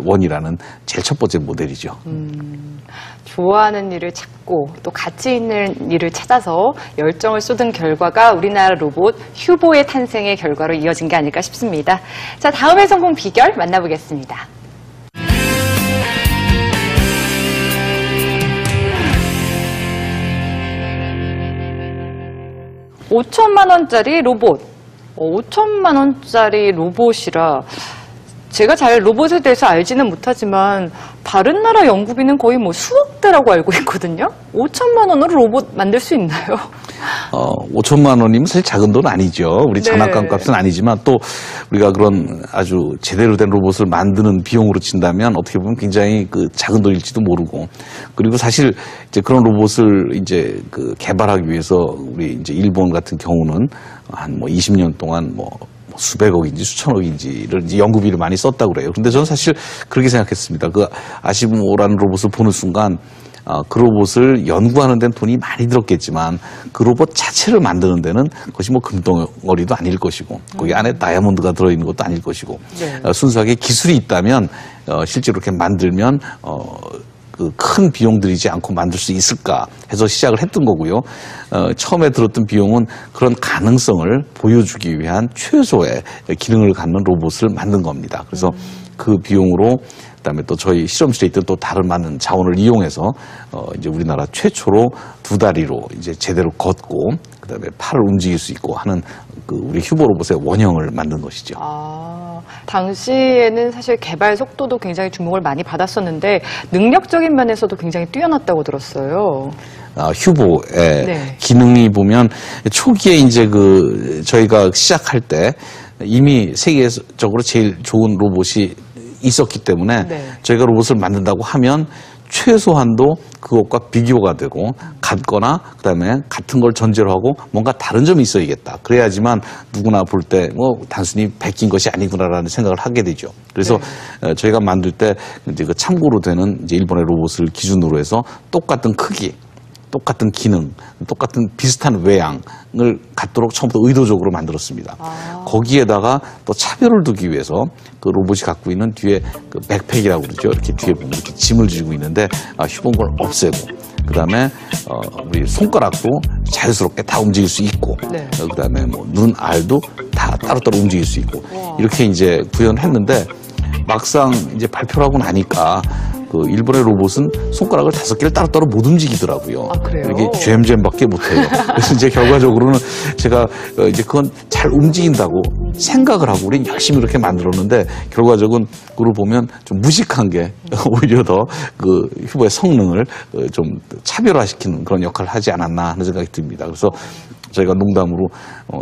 원이라는 제일 첫 번째 모델이죠. 좋아하는 일을 찾고 또 가치 있는 일을 찾아서 열정을 쏟은 결과가 우리나라 로봇 휴보의 탄생의 결과로 이어진 게 아닐까 싶습니다. 자, 다음의 성공 비결 만나보겠습니다. 5천만 원짜리 로봇. 5천만 원짜리 로봇이라 제가 잘 로봇에 대해서 알지는 못하지만 다른 나라 연구비는 거의 뭐 수억대라고 알고 있거든요. 5천만 원으로 로봇 만들 수 있나요? 5천만 원이면 사실 작은 돈 아니죠. 우리 장난감 값은 아니지만 또 우리가 그런 아주 제대로 된 로봇을 만드는 비용으로 친다면 어떻게 보면 굉장히 그 작은 돈일지도 모르고, 그리고 사실 이제 그런 로봇을 이제 그 개발하기 위해서 우리 이제 일본 같은 경우는 한 뭐 20년 동안 뭐 수백억인지 수천억인지를 이제 연구비를 많이 썼다고 그래요. 근데 저는 사실 그렇게 생각했습니다. 그 아시모라는 로봇을 보는 순간 그 로봇을 연구하는 데는 돈이 많이 들었겠지만 그 로봇 자체를 만드는 데는 그것이 뭐 금덩어리도 아닐 것이고 거기 안에 다이아몬드가 들어있는 것도 아닐 것이고 순수하게 기술이 있다면 실제로 이렇게 만들면 그 큰 비용 들이지 않고 만들 수 있을까 해서 시작을 했던 거고요. 처음에 들었던 비용은 그런 가능성을 보여주기 위한 최소의 기능을 갖는 로봇을 만든 겁니다. 그래서 그 비용으로 그다음에 또 저희 실험실에 있던 또 다른 많은 자원을 이용해서 이제 우리나라 최초로 두 다리로 이제 제대로 걷고 그다음에 팔을 움직일 수 있고 하는 그 우리 휴보 로봇의 원형을 만든 것이죠. 당시에는 사실 개발 속도도 굉장히 주목을 많이 받았었는데 능력적인 면에서도 굉장히 뛰어났다고 들었어요. 휴보의 기능이 보면 초기에 이제 그 저희가 시작할 때 이미 세계적으로 제일 좋은 로봇이 있었기 때문에 저희가 로봇을 만든다고 하면 최소한도 그것과 비교가 되고 같거나 그다음에 같은 걸 전제로 하고 뭔가 다른 점이 있어야겠다. 그래야지만 누구나 볼 때 뭐 단순히 베낀 것이 아니구나라는 생각을 하게 되죠. 그래서 저희가 만들 때 이제 그 참고로 되는 이제 일본의 로봇을 기준으로 해서 똑같은 크기, 똑같은 기능, 똑같은 비슷한 외양을 갖도록 처음부터 의도적으로 만들었습니다. 거기에다가 또 차별을 두기 위해서 그 로봇이 갖고 있는 뒤에 그 백팩이라고 그러죠. 이렇게 뒤에 보면 이렇게 짐을 지고 있는데 휴본 걸 없애고, 그 다음에 우리 손가락도 자유스럽게 다 움직일 수 있고, 그 다음에 뭐 눈, 알도 다 따로따로 움직일 수 있고, 이렇게 이제 구현했는데 막상 이제 발표를 하고 나니까 그 일본의 로봇은 손가락을 5개를 따로따로 못 움직이더라고요. 그래요? 이게 젬밖에 못해요. 그래서 이제 결과적으로는 제가 이제 그건 잘 움직인다고 생각을 하고 우린 열심히 그렇게 만들었는데 결과적으로 보면 좀 무식한 게 오히려 더 그 휴보의 성능을 좀 차별화시키는 그런 역할을 하지 않았나 하는 생각이 듭니다. 그래서 저희가 농담으로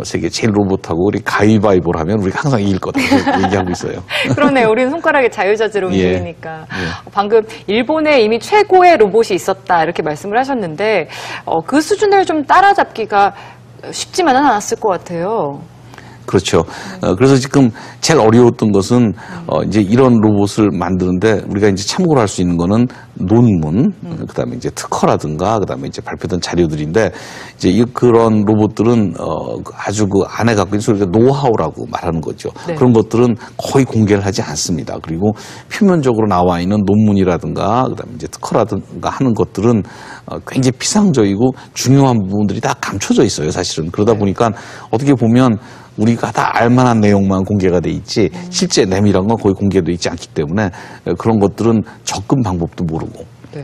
세계 제일 로봇하고 우리 가위바위보를 하면 우리가 항상 이길 거다 얘기하고 있어요. 그러네요. 우리는 손가락이 자유자재로 움직이니까. 방금 일본에 이미 최고의 로봇이 있었다 이렇게 말씀을 하셨는데 그 수준을 좀 따라잡기가 쉽지만은 않았을 것 같아요. 그렇죠. 그래서 지금 제일 어려웠던 것은 이제 이런 로봇을 만드는데 우리가 이제 참고로 할 수 있는 거는 논문, 그다음에 이제 특허라든가 그다음에 이제 발표된 자료들인데 이제 그런 로봇들은 아주 그 안에 갖고 있는 소리가 노하우라고 말하는 거죠. 그런 것들은 거의 공개를 하지 않습니다. 그리고 표면적으로 나와 있는 논문이라든가 그다음에 이제 특허라든가 하는 것들은 굉장히 피상적이고 중요한 부분들이 다 감춰져 있어요, 사실은. 그러다 보니까 어떻게 보면 우리가 다 알만한 내용만 공개가 돼 있지 실제 내밀한 건 거의 공개돼 있지 않기 때문에 그런 것들은 접근 방법도 모르고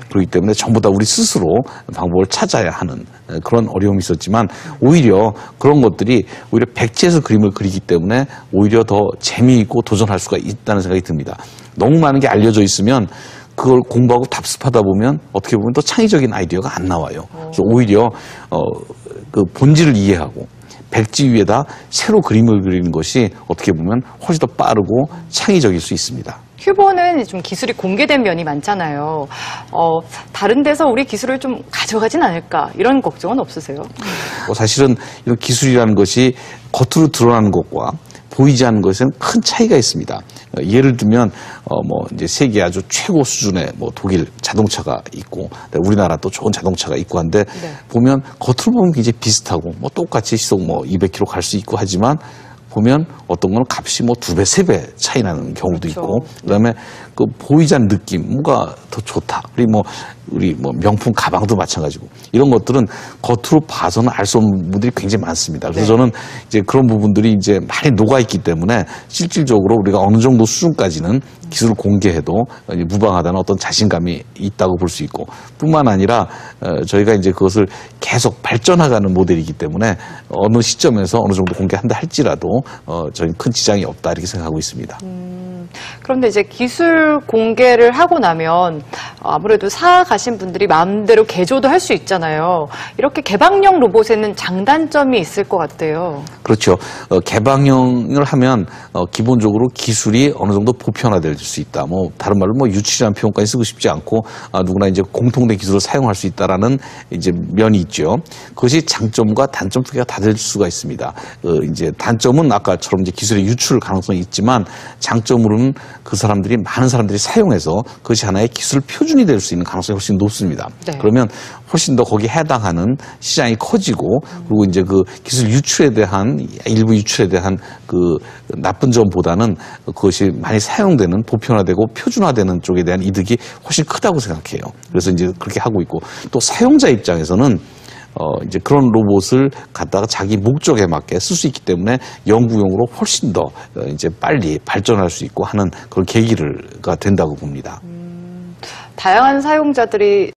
그렇기 때문에 전부 다 우리 스스로 방법을 찾아야 하는 그런 어려움이 있었지만 오히려 그런 것들이 오히려 백지에서 그림을 그리기 때문에 오히려 더 재미있고 도전할 수가 있다는 생각이 듭니다. 너무 많은 게 알려져 있으면 그걸 공부하고 답습하다 보면 어떻게 보면 또 창의적인 아이디어가 안 나와요. 그래서 오히려 그 본질을 이해하고 백지 위에다 새로 그림을 그리는 것이 어떻게 보면 훨씬 더 빠르고 창의적일 수 있습니다. 휴보는 좀 기술이 공개된 면이 많잖아요. 다른 데서 우리 기술을 좀 가져가진 않을까 이런 걱정은 없으세요? 사실은 이런 기술이라는 것이 겉으로 드러나는 것과 보이지 않는 것에는 큰 차이가 있습니다. 예를 들면 뭐 이제 세계 아주 최고 수준의 뭐 독일 자동차가 있고 우리나라 또 좋은 자동차가 있고 한데 보면 겉으로 보면 굉장히 비슷하고 뭐 똑같이 시속 뭐 200km 갈 수 있고 하지만 보면 어떤 건 값이 뭐 2배, 3배 차이 나는 경우도 있고 그다음에 그 보이지 않는 느낌, 뭔가 더 좋다. 우리 명품 가방도 마찬가지고 이런 것들은 겉으로 봐서는 알 수 없는 부분들이 굉장히 많습니다. 그래서 저는 이제 그런 부분들이 이제 많이 녹아있기 때문에 실질적으로 우리가 어느 정도 수준까지는 기술을 공개해도 이제 무방하다는 어떤 자신감이 있다고 볼 수 있고, 뿐만 아니라 저희가 이제 그것을 계속 발전해가는 모델이기 때문에 어느 시점에서 어느 정도 공개한다 할지라도 저희는 큰 지장이 없다 이렇게 생각하고 있습니다. 그런데 이제 기술 공개를 하고 나면 아무래도 사가신 분들이 마음대로 개조도 할 수 있잖아요. 이렇게 개방형 로봇에는 장단점이 있을 것 같아요. 그렇죠. 개방형을 하면 기본적으로 기술이 어느 정도 보편화될 수 있다. 다른 말로 유치라는 표현까지 쓰고 싶지 않고 누구나 이제 공통된 기술을 사용할 수 있다라는 이제 면이 있죠. 그것이 장점과 단점 두 개가 다 될 수가 있습니다. 이제 단점은 아까처럼 이제 기술의 유출 가능성이 있지만 장점으로는 그 사람들이 많은 사람들이 사용해서 그것이 하나의 기술 표준이 될 수 있는 가능성이 훨씬 높습니다. 네. 그러면 훨씬 더 거기에 해당하는 시장이 커지고, 그리고 이제 그 기술 유출에 대한 일부 유출에 대한 그 나쁜 점보다는 그것이 많이 사용되는 보편화되고 표준화되는 쪽에 대한 이득이 훨씬 크다고 생각해요. 그래서 이제 그렇게 하고 있고, 또 사용자 입장에서는 이제 그런 로봇을 갖다가 자기 목적에 맞게 쓸 수 있기 때문에 연구용으로 훨씬 더 이제 빨리 발전할 수 있고 하는 그런 계기가 된다고 봅니다. 다양한 사용자들이